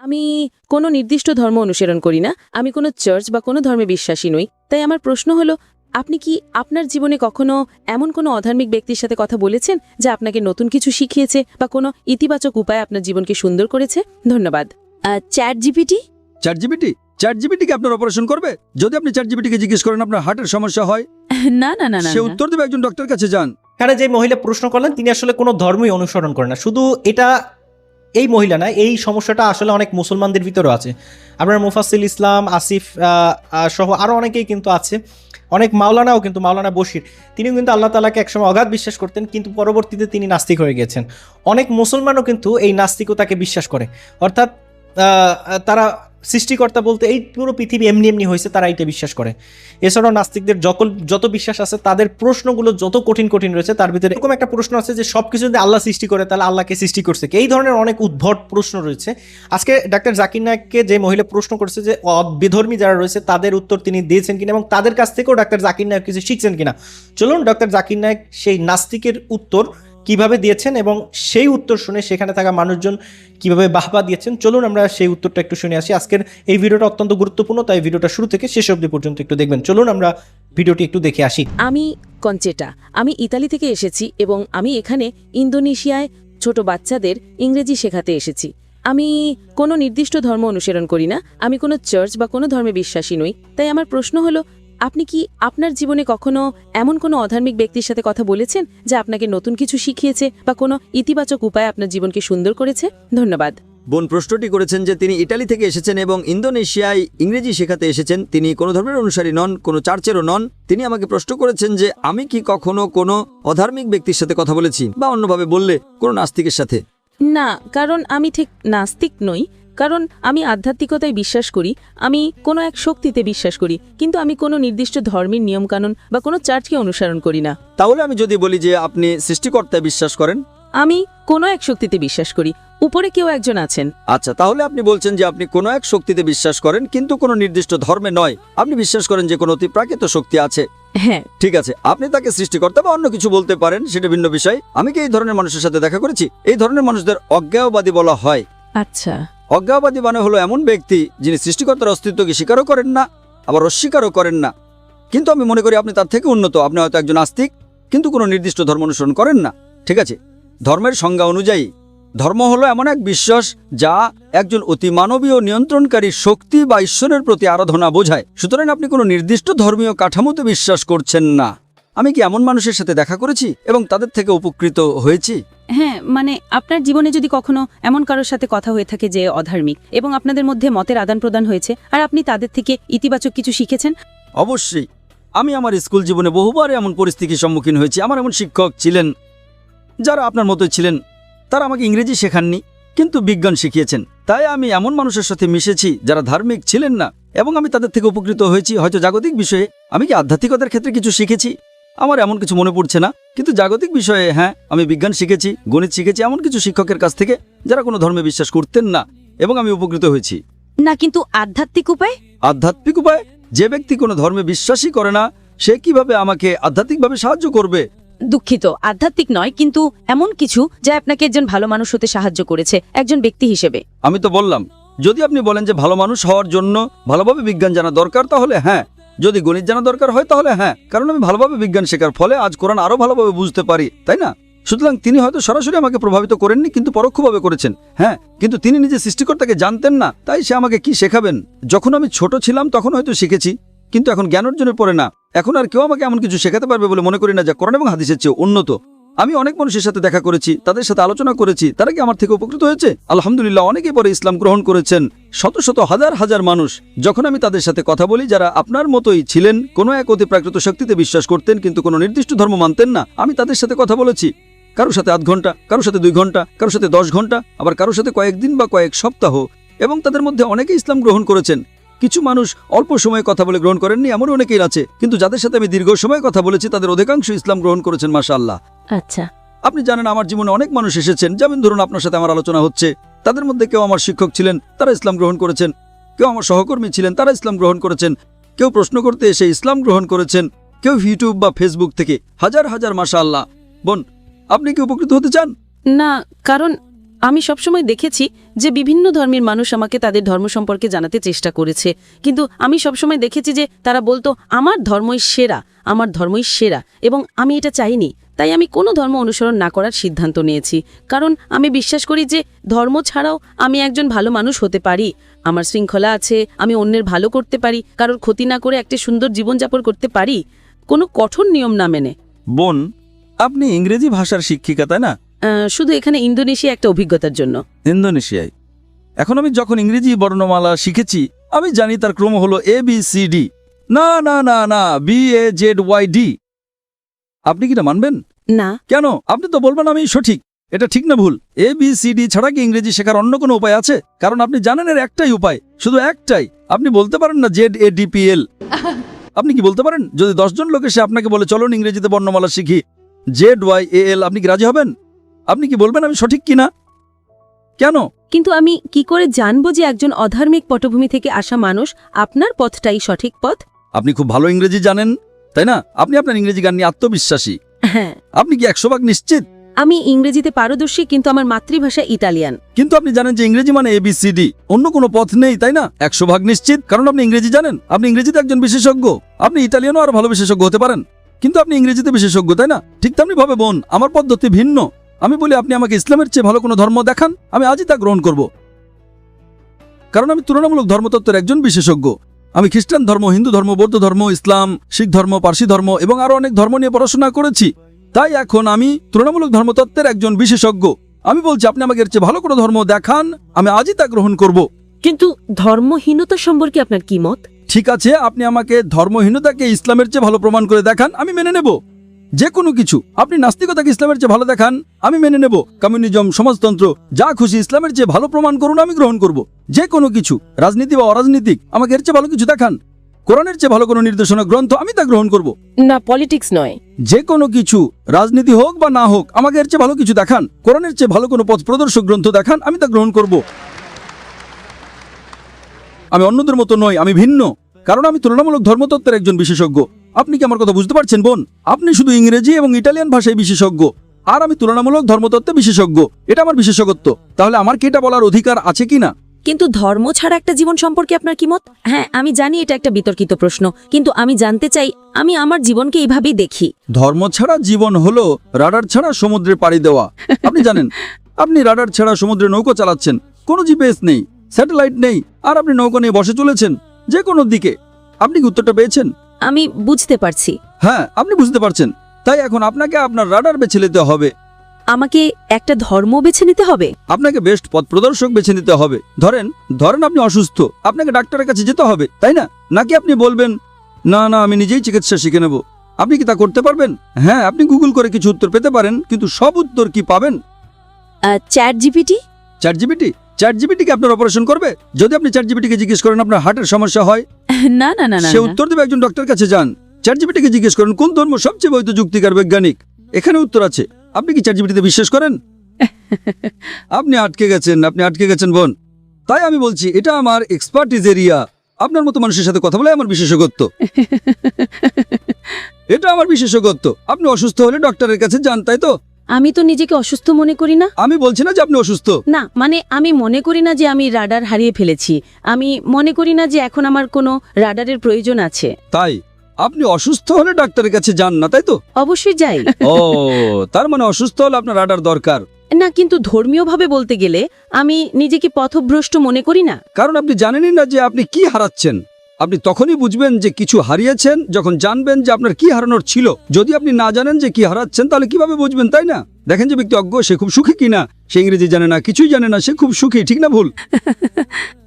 আমি কোনো নির্দিষ্ট ধর্ম অনুসরণ করি না, আমি কোনো চার্চ বা কোনো ধর্মে বিশ্বাসী নই। তাই আমার প্রশ্ন হলো, আপনি কি আপনার জীবনে কখনো এমন কোনো অধার্মিক ব্যক্তির সাথে কথা বলেছেন যা আপনাকে নতুন কিছু শিখিয়েছে বা কোনো ইতিবাচক উপায়ে আপনার জীবনকে সুন্দর করেছে? ধন্যবাদ। Chat GPT. চ্যাট জিপিটি কি আপনার অপারেশন করবে? যদি আপনি চ্যাট জিপিটিকে জিজ্ঞেস করেন আপনার হার্টের সমস্যা হয়, না না না না সে উত্তর দেবে একজন ডক্টরের কাছে যান। এখানে যে মহিলা প্রশ্ন করলেন তিনি আসলে কোনো ধর্মই অনুসরণ করেন না। শুধু এটা এই মহিলা না, এই সমস্যাটা আসলে অনেক মুসলমানদের ভিতরেও আছে। আপনার মুফাসসিল ইসলাম আসিফ সহ আরও অনেকেই কিন্তু আছে, অনেক মাওলানাও, কিন্তু মাওলানা বশির তিনিও কিন্তু আল্লাহ তাআলাকে একসময় অগাধ বিশ্বাস করতেন, কিন্তু পরবর্তীতে তিনি নাস্তিক হয়ে গেছেন। অনেক মুসলমানও কিন্তু এই নাস্তিকতাকে বিশ্বাস করে, অর্থাৎ তারা সৃষ্টিকর্তা বলতে এই পুরো পৃথিবী এমনি এমনি হয়েছে, তারা এটা বিশ্বাস করে। এছাড়াও নাস্তিকদের যত বিশ্বাস আছে, তাদের প্রশ্নগুলো যত কঠিন কঠিন রয়েছে, তার ভিতরে এরকম একটা প্রশ্ন আছে যে সবকিছু যদি আল্লাহ সৃষ্টি করে তাহলে আল্লাহকে সৃষ্টি করছে কে? এই ধরনের অনেক উদ্ভট প্রশ্ন রয়েছে। আজকে ডাক্তার জাকির নায়েককে যে মহিলা প্রশ্ন করছে যে বেধর্মী যারা রয়েছে তাদের উত্তর তিনি দিয়েছেন কিনা এবং তাদের কাছ থেকেও ডাক্তার জাকির নায়েক কিছু শিখছেন কিনা, চলুন ডাক্তার জাকির নায়েক সেই নাস্তিকের উত্তর কিভাবে দিয়েছেন এবং সেই উত্তর শুনে সেখানে থাকা মানুষজন কিভাবে বাহবা দিয়েছেন, চলুন আমরা সেই উত্তরটা একটু শুনে আসি। আজকের এই ভিডিওটা অত্যন্ত গুরুত্বপূর্ণ, তাই ভিডিওটা শুরু থেকে শেষ অবধি পর্যন্ত একটু দেখবেন। চলুন আমরা ভিডিওটি একটু দেখে আসি। আমি কনচেটা, আমি ইতালি থেকে এসেছি এবং আমি এখানে ইন্দোনেশিয়ায় ছোট বাচ্চাদের ইংরেজি শেখাতে এসেছি। আমি কোনো নির্দিষ্ট ধর্ম অনুসরণ করি না, আমি কোনো চার্চ বা কোনো ধর্মে বিশ্বাসী নই। তাই আমার প্রশ্ন হলো, আপনি কি আপনার জীবনে কখনো এমন কোনো অধার্মিক ব্যক্তির সাথে কথা বলেছেন যা আপনাকে নতুন কিছু শিখিয়েছে বা কোনো ইতিবাচক উপায়ে আপনার জীবনকে সুন্দর করেছে? ধন্যবাদ। বোন প্রশ্নটি করেছেন যে তিনি ইটালি থেকে এসেছেন এবং ইন্দোনেশিয়ায় ইংরেজি শেখাতে এসেছেন। তিনি কোনো ধর্মের অনুসারী নন, কোনো চার্চেরও নন। তিনি আমাকে প্রশ্ন করেছেন যে আমি কি কখনো কোনো অধার্মিক ব্যক্তির সাথে কথা বলেছি, বা অন্যভাবে বললে কোনো নাস্তিকের সাথে। না, কারণ আমি ঠিক নাস্তিক নই, কারণ আমি আধ্যাত্মিকতায় বিশ্বাস করি, আমি কোনো এক শক্তিতে বিশ্বাস করি, কিন্তু আমি কোনো নির্দিষ্ট ধর্মের নিয়মকানুন বা কোনো চার্চকে অনুসরণ করি না। তাহলে আমি যদি বলি যে আপনি সৃষ্টিকর্তায় বিশ্বাস করেন? আমি কোনো এক শক্তিতে বিশ্বাস করি, উপরে কেউ একজন আছেন। আচ্ছা, তাহলে আপনি বলছেন যে আপনি কোনো এক শক্তিতে বিশ্বাস করেন, কিন্তু কোনো নির্দিষ্ট ধর্মে নয়। আপনি বিশ্বাস করেন যে কোনো অতিপ্রাকৃত শক্তি আছে। হ্যাঁ, ঠিক আছে, আপনি তাকে সৃষ্টিকর্তা বা অন্য কিছু বলতে পারেন, সেটা ভিন্ন বিষয়। আমি কি এই ধরনের মানুষের সাথে দেখা করেছি? এই ধরনের মানুষদের অজ্ঞেয়বাদী বলা হয়। আচ্ছা। অজ্ঞেয়বাদী মানে হলো এমন ব্যক্তি যিনি সৃষ্টিকর্তার অস্তিত্বকে স্বীকারও করেন না, আবার অস্বীকারও করেন না। কিন্তু আমি মনে করি আপনি তার থেকে উন্নত। আপনি হয়তো একজন আস্তিক, কিন্তু কোনো নির্দিষ্ট ধর্ম অনুসরণ করেন না। ঠিক আছে, ধর্মের সংজ্ঞা অনুযায়ী ধর্ম হলো এমন এক বিশ্বাস যা একজন অতিমানবীয় নিয়ন্ত্রণকারী শক্তি বা ঈশ্বরের প্রতি আরাধনা বোঝায়। সুতরাং আপনি কোনো নির্দিষ্ট ধর্মীয় কাঠামোতে বিশ্বাস করছেন না। আমি কি এমন মানুষের সাথে দেখা করেছি এবং তাদের থেকে উপকৃত হয়েছি? হ্যাঁ, মানে আপনার জীবনে যদি কখনো এমন কারোর সাথে কথা হয়ে থাকে যে অধার্মিক এবং আপনাদের মধ্যে মতের আদান প্রদান হয়েছে আর আপনি তাদের থেকে ইতিবাচক কিছু শিখেছেন? অবশ্যই। আমি আমার স্কুল জীবনে বহুবার এমন পরিস্থিতির সম্মুখীন হয়েছি। আমার এমন শিক্ষক ছিলেন যারা আপনার মতোই ছিলেন। তারা আমাকে ইংরেজি শেখাননি, কিন্তু বিজ্ঞান শিখিয়েছেন। তাই আমি এমন মানুষের সাথে মিশেছি যারা ধার্মিক ছিলেন না, এবং আমি তাদের থেকে উপকৃত হয়েছি। হয়তো জাগতিক বিষয়ে আমি কি আধ্যাত্মিকতার ক্ষেত্রে কিছু শিখেছি আমার এমন কিছু মনে পড়ছে না, কিন্তু জাগতিক বিষয়ে হ্যাঁ, আমি বিজ্ঞান শিখেছি, গণিত শিখেছি এমন কিছু শিক্ষকের কাছ থেকে যারা কোনো ধর্মে বিশ্বাস করতেন না, এবং আমি উপকৃত হয়েছি। না, কিন্তু আধ্যাত্মিক উপায়? আধ্যাত্মিক উপায়? যে ব্যক্তি কোনো ধর্মে বিশ্বাসই করে না, সে কিভাবে আমাকে আধ্যাত্মিকভাবে সাহায্য করবে? দুঃখিত, আধ্যাত্মিক নয়, কিন্তু এমন কিছু যা আপনাকে একজন ভালো মানুষ হতে সাহায্য করেছে একজন ব্যক্তি হিসেবে। আমি তো বললাম, যদি আপনি বলেন যে ভালো মানুষ হওয়ার জন্য ভালোভাবে বিজ্ঞান জানা দরকার, তাহলে হ্যাঁ। যদি গণিত জানা দরকার হয় তাহলে হ্যাঁ, কারণ আমি ভালোভাবে বিজ্ঞান শেখার ফলে আজ কোরআন আরো ভালোভাবে বুঝতে পারি, তাই না? সুতরাং তিনি হয়তো সরাসরি আমাকে প্রভাবিত করেননি, কিন্তু পরোক্ষভাবে করেছেন। হ্যাঁ, কিন্তু তিনি নিজে সৃষ্টিকর্তাকে জানতেন না, তাই সে আমাকে কি শেখাবেন? যখন আমি ছোট ছিলাম তখন হয়তো শিখেছি, কিন্তু এখন জ্ঞান অর্জনের পরে না। এখন আর কেউ আমাকে এমন কিছু শেখাতে পারবে বলে মনে করি না যা কোরআন এবং হাদিসের চেয়ে উন্নত। আমি অনেক মানুষের সাথে দেখা করেছি, তাদের সাথে আলোচনা করেছি, তারা কি আমার থেকে উপকৃত হয়েছে? আলহামদুলিল্লাহ, অনেকেই পরে ইসলাম গ্রহণ করেছেন। শত শত হাজার হাজার মানুষ। যখন আমি তাদের সাথে কথা বলি যারা আপনার মতোই ছিলেন, কোনো এক অতিপ্রাকৃত শক্তিতে বিশ্বাস করতেন কিন্তু কোনো নির্দিষ্ট ধর্ম মানতেন না, আমি তাদের সাথে কথা বলেছি। কারোর সাথে 8 ঘন্টা, কারোর সাথে 2 ঘন্টা, কারোর সাথে 10 ঘন্টা, আবার কারোর সাথে কয়েকদিন বা কয়েক সপ্তাহ, এবং তাদের মধ্যে অনেকে ইসলাম গ্রহণ করেছেন। কিছু মানুষ অল্প সময়ে কথা বলে গ্রহণ করেননি, এমন অনেকেই আছে। কিন্তু যাদের সাথে আমি দীর্ঘ সময় কথা বলেছি তাদের অধিকাংশ ইসলাম গ্রহণ করেছেন, মাশাআল্লাহ। আচ্ছা। আপনি জানেন আমার জীবনে অনেক মানুষ এসেছেন, যেমন ধরুন আপনার সাথে আমার আলোচনা হচ্ছে, তাদের মধ্যে কেউ আমার শিক্ষক ছিলেন, তারা ইসলাম গ্রহণ করেছেন। কেউ আমার সহকর্মী ছিলেন, তারা ইসলাম গ্রহণ করেছেন। কেউ প্রশ্ন করতে এসে ইসলাম গ্রহণ করেছেন, কেউ ইউটিউব বা ফেসবুক থেকে। হাজার হাজার, মাশাআল্লাহ। বোন, আপনি কি উপকৃত হতে চান? না, কারণ আমি সবসময় দেখেছি যে বিভিন্ন ধর্মের মানুষ আমাকে তাদের ধর্ম সম্পর্কে জানাতে চেষ্টা করেছে, কিন্তু আমি সবসময় দেখেছি যে তারা বলতো আমার ধর্মই সেরা, আমার ধর্মই সেরা, এবং আমি এটা চাইনি। তাই আমি কোনো ধর্ম অনুসরণ না করার সিদ্ধান্ত নিয়েছি, কারণ আমি বিশ্বাস করি যে ধর্ম ছাড়াও আমি একজন ভালো মানুষ হতে পারি। আমার শৃঙ্খলা আছে, আমি অন্যের ভালো করতে পারি, কারোর ক্ষতি না করে একটা সুন্দর জীবনযাপন করতে পারি, কোনো কঠোর নিয়ম না মেনে। বোন, আপনি ইংরেজি ভাষার শিক্ষিকা তাই না? শুধু এখানে ইন্দোনেশিয়া একটা অভিজ্ঞতার জন্য। ইন্দোনেশিয়ায়। এখন আমি যখন ইংরেজি বর্ণমালা শিখেছি, আমি জানি তার ক্রম হলো ABCD। না না না না, BAZYD। আপনি কি এটা মানবেন? না। কেন? আপনি তো বলবেন আমি সঠিক। এটা ঠিক না ভুল? ABCD ছাড়া কি ইংরেজি শেখার অন্য কোনো উপায় আছে? কারণ আপনি জানেন এর একটাই উপায়, শুধু একটাই। আপনি বলতে পারেন না ZADPL। আপনি কি বলতে পারেন? যদি 10 জন লোক এসে আপনাকে বলে চলুন ইংরেজিতে বর্ণমালা শিখি ZYAL, আপনি কি রাজি হবেন? আপনি কি বলবেন আমি সঠিক কিনা? কেন? কিন্তু আমি কি করে জানবো যে একজন অধার্মিক পটভূমি থেকে আসা মানুষ আপনার পথটাই সঠিক পথ? আপনি খুব ভালো ইংরেজি জানেন, তাই না? আপনি আপনার ইংরেজি গান নিয়ে আত্মবিশ্বাসী। হ্যাঁ, আপনি কি 100% নিশ্চিত? আমি ইংরেজিতে পারদর্শী, কিন্তু আমার মাতৃভাষা ইতালিয়ান। কিন্তু আপনি জানেন যে ইংরেজি মানে ABCD, অন্য কোনো পথ নেই, তাই না? 100% নিশ্চিত, কারণ আপনি ইংরেজি জানেন। আপনি ইংরেজিতে একজন বিশেষজ্ঞ। আপনি ইতালিয়ানও আরো ভালো বিশেষজ্ঞ হতে পারেন, কিন্তু আপনি ইংরেজিতে বিশেষজ্ঞ, তাই না? ঠিক তেমনি ভাবে বোন, আমার পদ্ধতি ভিন্ন। আমি বলি আপনি আমাকে ইসলামের চেয়ে ভালো কোনো ধর্ম দেখান, আমি আজই তা গ্রহণ করব, কারণ আমি তুলনামূলক ধর্মতত্ত্বের একজন বিশেষজ্ঞ। আমি খ্রিস্টান ধর্ম, হিন্দু ধর্ম, বৌদ্ধ ধর্ম, ইসলাম, শিখ ধর্ম, পার্সি ধর্ম এবং আরো অনেক ধর্ম নিয়ে পড়াশোনা করেছি। তাই এখন আমি তুলনামূলক ধর্মতত্ত্বের একজন বিশেষজ্ঞ। আমি বলছি আপনি আমাকে এর চেয়ে ভালো কোনো ধর্ম দেখান, আমি আজই তা গ্রহণ করব। কিন্তু ধর্মহীনতা সম্পর্কে আপনার কি মত? ঠিক আছে, আপনি আমাকে ধর্মহীনতাকে ইসলামের চেয়ে ভালো প্রমাণ করে দেখান, আমি মেনে নেব। যে কোনো কিছু। আপনি নাস্তিকতাকে ইসলামের চেয়ে ভালো দেখান, আমি মেনে নেব। কমিউনিজম, সমাজতন্ত্র, যা খুশি ইসলামের চেয়ে ভালো প্রমাণ করুন, আমি গ্রহণ করব। যে কোনো কিছু, রাজনীতি বা অরাজনীতিক, আমাকে এর চেয়ে ভালো কিছু দেখান। কোরআনের চেয়ে ভালো কোনো নির্দেশনা গ্রন্থ, আমি তা গ্রহণ করব। না, পলিটিক্স নয়। যে কোনো কিছু, রাজনীতি হোক বা না হোক, আমাকে এর চেয়ে ভালো কিছু দেখান। কোরআনের চেয়ে ভালো কোনো পথ প্রদর্শক গ্রন্থ দেখান, আমি তা গ্রহণ করব। আমি অন্যদের মতো নই, আমি ভিন্ন, কারণ আমি তুলনামূলক ধর্মতত্ত্বের একজন বিশেষজ্ঞ। আপনি কি আমার কথা বুঝতে পারছেন বোন? আপনি শুধু ইংরেজি এবং ইটালিয়ান ভাষায় বিশেষজ্ঞ, আর আমি তুলনামূলক ধর্মতত্ত্বে বিশেষজ্ঞ। এটা আমার বিশেষজ্ঞত্ব। তাহলে আমার কি এটা বলার অধিকার আছে কি না? কিন্তু ধর্ম ছাড়া একটা জীবন সম্পর্কে আপনার কি মত? হ্যাঁ, আমি জানি এটা একটা বিতর্কিত প্রশ্ন, কিন্তু আমি জানতে চাই। আমি আমার জীবনকে এইভাবেই দেখি। ধর্ম ছাড়া জীবন হলো রাডার ছাড়া সমুদ্রে পাড়ি দেওয়া। আপনি জানেন, আপনি রাডার ছাড়া সমুদ্রে নৌকো চালাচ্ছেন, কোনো জিপিএস নেই, স্যাটেলাইট নেই, আর আপনি নৌকো নিয়ে বসে চলেছেন যে কোনো দিকে। আপনি কি উত্তরটা পেয়েছেন? আমি বুঝতে পারছি। হ্যাঁ, আপনি বুঝতে পারছেন। তাই এখন আপনাকে আপনার রাডার বেছে নিতে হবে। আমাকে একটা ধর্ম বেছে নিতে হবে? আপনাকে বেস্ট পথ প্রদর্শক বেছে নিতে হবে। ধরেন আপনি অসুস্থ, আপনাকে ডাক্তারের কাছে যেতে হবে, তাই না? নাকি আপনি বলবেন না না আমি নিজেই চিকিৎসা শিখে নেব? আপনি কি তা করতে পারবেন? হ্যাঁ, আপনি গুগল করে কিছু উত্তর পেতে পারেন, কিন্তু সব উত্তর কি পাবেন? Chat GPT? চ্যাট জিপিটি কি আপনার অপারেশন করবে? যদি আপনি চ্যাট জিপিটিকে জিজ্ঞেস করেন আপনার হার্টের সমস্যা হয়, না না না না, সে উত্তর দেবে একজন ডক্টরের কাছে যান। চ্যাট জিপিটিকে জিজ্ঞেস করেন কোন ধর্ম সবচেয়ে বৈধ, যুক্তিকার, বৈজ্ঞানিক, এখানে উত্তর আছে। আপনি কি চ্যাট জিপিটিতে বিশ্বাস করেন? আপনি আটকে গেছেন বোন। তাই আমি বলছি এটা আমার এক্সপার্টিজ এরিয়া। আপনার মতো মানুষের সাথে কথা বলে আমার বিশেষজ্ঞত্ব। এটা আমার বিশেষজ্ঞত্ব। আপনি অসুস্থ হলে ডক্টরের কাছে যান, তাই তো? আমি তো নিজেকে অসুস্থ মনে করি না। আমি বলছি না যে আপনি অসুস্থ। না, মানে আমি মনে করি না যে আমি রাডার হারিয়ে ফেলেছি। আমি মনে করি না যে এখন আমার কোনো রাডারের প্রয়োজন আছে। তাই আপনি অসুস্থ হলে ডাক্তারের কাছে যান না, তাই তো? অবশ্যই যাই। ও, তার মানে অসুস্থ হলে আপনার রাডার দরকার না, কিন্তু ধর্মীয়ভাবে বলতে গেলে আমি নিজেকে পথভ্রষ্ট মনে করি না। কারণ আপনি জানেনই না যে আপনি কি হারাচ্ছেন। আপনি তখনই বুঝবেন যে কিছু হারিয়েছেন যখন জানবেন যে আপনার কি হারানোর ছিল। যদি আপনি না জানেন যে কি হারাচ্ছেন, তাহলে কিভাবে বুঝবেন, তাই না? দেখেন যে ব্যক্তি অজ্ঞ, সে খুব সুখী কিনা। সে ইংরেজি জানে না, কিছুই জানে না, সে খুব সুখী, ঠিক না ভুল?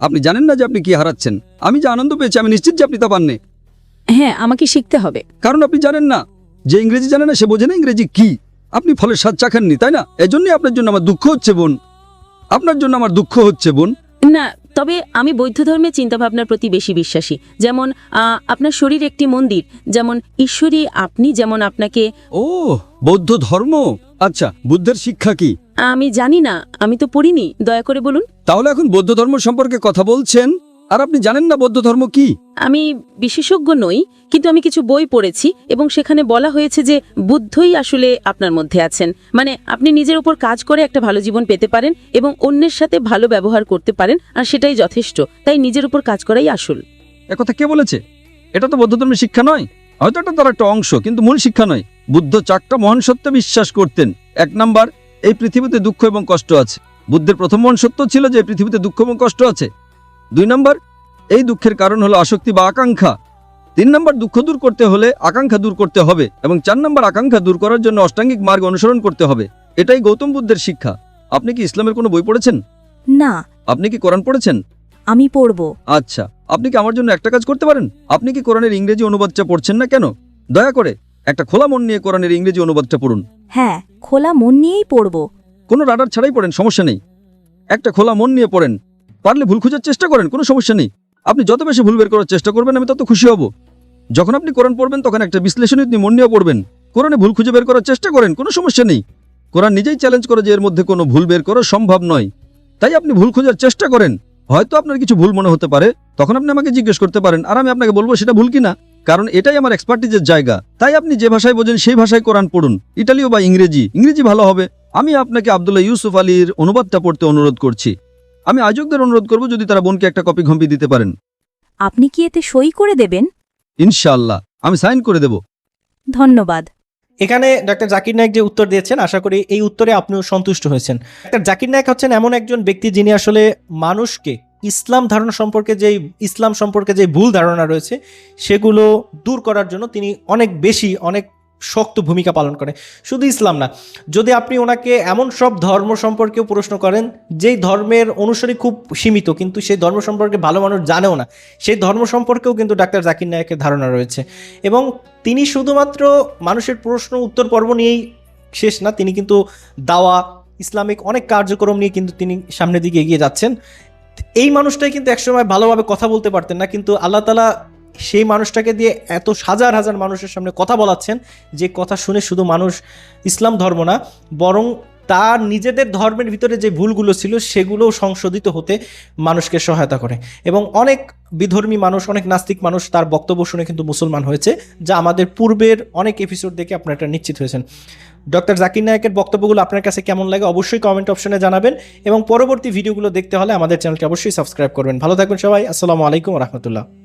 আপনি জানেন না যে আপনি কি হারাচ্ছেন। আমি যে আনন্দ পেয়েছি, আমি নিশ্চিত যে আপনি তা পাননি। হ্যাঁ, আমাকে শিখতে হবে। কারণ আপনি জানেন না, যে ইংরেজি জানে না সে বোঝে না ইংরেজি কি। আপনি ফলের স্বাদ চাখাননি, তাই না? এজন্যই আপনার জন্য আমার দুঃখ হচ্ছে বোন। আপনার জন্য আমার দুঃখ হচ্ছে বোন। না, তবে আমি বৌদ্ধ ধর্মের চিন্তাভাবনার প্রতি বেশি বিশ্বাসী। যেমন আপনার শরীর একটি মন্দির, যেমন ঈশ্বরী আপনি, যেমন আপনাকে। ও, বৌদ্ধ ধর্ম। আচ্ছা, বুদ্ধের শিক্ষা কি? আমি জানি না, আমি তো পড়িনি, দয়া করে বলুন। তাহলে এখন বৌদ্ধ ধর্ম সম্পর্কে কথা বলছেন, আর আপনি জানেন না বৌদ্ধ ধর্ম কি? আমি বিশেষজ্ঞ নই, কিন্তু আমি কিছু বই পড়েছি এবং সেখানে বলা হয়েছে যে বুদ্ধই আসলে আপনার মধ্যে আছেন। মানে আপনি নিজের উপর কাজ করে একটা ভালো জীবন পেতে পারেন এবং অন্যের সাথে ভালো ব্যবহার করতে পারেন, আর সেটাই যথেষ্ট। তাই নিজের উপর কাজ করাই আসল। একথা কে বলেছে? এটা তো বৌদ্ধ ধর্মের শিক্ষা নয়। হয়তো এটা তার একটা অংশ, কিন্তু মূল শিক্ষা নয়। বুদ্ধ 4টা মহান সত্যে বিশ্বাস করতেন। 1 নাম্বার, এই পৃথিবীতে দুঃখ এবং কষ্ট আছে। বুদ্ধের প্রথম মহান সত্য ছিল যে এই পৃথিবীতে দুঃখ এবং কষ্ট আছে। 2 নাম্বার, এই দুঃখের কারণ হলো আসক্তি বা আকাঙ্ক্ষা। 3 নাম্বার, দুঃখ দূর করতে হলে আকাঙ্ক্ষা দূর করতে হবে, এবং 4 নাম্বার, আকাঙ্ক্ষা দূর করার জন্য অষ্টাঙ্গিক মার্গ অনুসরণ করতে হবে। এটাই গৌতম বুদ্ধের শিক্ষা। আপনি কি ইসলামের কোনো বই পড়েছেন? না, আপনি কি কোরআন পড়েছেন? আমি পড়ব। আচ্ছা, আপনি কি আমার জন্য একটা কাজ করতে পারেন? আপনি কি কোরআনের ইংরেজি অনুবাদটা পড়ছেন না কেন? দয়া করে একটা খোলা মন নিয়ে কোরআনের ইংরেজি অনুবাদটা পড়ুন। হ্যাঁ, খোলা মন নিয়েই পড়ব। কোনো রাডার ছাড়াই পড়েন, সমস্যা নেই। একটা খোলা মন নিয়ে পড়েন। পারলে ভুল খোঁজার চেষ্টা করেন, কোনো সমস্যা নেই। আপনি যত বেশি ভুল বের করার চেষ্টা করবেন, আমি তত খুশি হব। যখন আপনি কোরআন পড়বেন তখন একটা বিশ্লেষণী মন নিয়ে পড়বেন। কোরআনে ভুল খুঁজে বের করার চেষ্টা করেন, কোনো সমস্যা নেই। কোরআন নিজেই চ্যালেঞ্জ করে যে এর মধ্যে কোনো ভুল বের করা সম্ভব নয়। তাই আপনি ভুল খোঁজার চেষ্টা করেন। হয়তো আপনার কিছু ভুল মনে হতে পারে, তখন আপনি আমাকে জিজ্ঞেস করতে পারেন, আর আমি আপনাকে বলবো সেটা ভুল কিনা, কারণ এটাই আমার এক্সপার্টিজের জায়গা। তাই আপনি যে ভাষায় বোঝেন সেই ভাষায় কোরআন পড়ুন, ইটালীয় বা ইংরেজি। ইংরেজি ভালো হবে। আমি আপনাকে আব্দুল্লাহ ইউসুফ আলীর অনুবাদটা পড়তে অনুরোধ করছি। আমি আয়োজকদের অনুরোধ করব যদি তারা বোনকে একটা কপি ঘম্পি দিতে পারেন। আপনি কি এতে সই করে দেবেন? ইনশাআল্লাহ আমি সাইন করে দেব। ধন্যবাদ। এখানে ডক্টর জাকির নায়েক যে উত্তর দিয়েছেন, আশা করি এই উত্তরে আপনিও সন্তুষ্ট হয়েছেন। ডক্টর জাকির নায়েক হচ্ছেন এমন একজন ব্যক্তি যিনি আসলে মানুষকে ইসলাম সম্পর্কে যে ভুল ধারণা রয়েছে সেগুলো দূর করার জন্য তিনি অনেক শক্ত ভূমিকা পালন করেন। শুধু ইসলাম না, যদি আপনি ওনাকে এমন সব ধর্ম সম্পর্কেও প্রশ্ন করেন যেই ধর্মের অনুসারী খুব সীমিত, কিন্তু সেই ধর্ম সম্পর্কে ভালো মানুষ জানেও না, সেই ধর্ম সম্পর্কেও কিন্তু ডাক্তার জাকির নায়েকের ধারণা রয়েছে। এবং তিনি শুধুমাত্র মানুষের প্রশ্ন উত্তর পর্ব নিয়েই শেষ না, তিনি কিন্তু দাওয়া, ইসলামিক অনেক কার্যক্রম নিয়ে কিন্তু তিনি সামনের দিকে এগিয়ে যাচ্ছেন। এই মানুষটাই কিন্তু একসময় ভালোভাবে কথা বলতে পারতেন না, কিন্তু আল্লাহ তাআলা সেই মানুষটাকে দিয়ে এত হাজার হাজার মানুষের সামনে কথা বলাচ্ছেন যে কথা শুনে শুধু মানুষ ইসলাম ধর্ম না, বরং তার নিজেদের ধর্মের ভিতরে যে ভুলগুলো ছিল সেগুলোও সংশোধিত হতে মানুষকে সহায়তা করে। এবং অনেক বিধর্মী মানুষ, অনেক নাস্তিক মানুষ তার বক্তব্য শুনে কিন্তু মুসলমান হয়েছে, যা আমাদের পূর্বের অনেক এপিসোড দেখে আপনারা এটা নিশ্চিত হয়েছেন। ডক্টর জাকির নায়েকের বক্তব্যগুলো আপনার কাছে কেমন লাগে অবশ্যই কমেন্ট অপশনে জানাবেন, এবং পরবর্তী ভিডিওগুলো দেখতে হলে আমাদের চ্যানেলটি অবশ্যই সাবস্ক্রাইব করবেন। ভালো থাকবেন সবাই। আসসালামু আলাইকুম ওয়া রাহমাতুল্লাহ।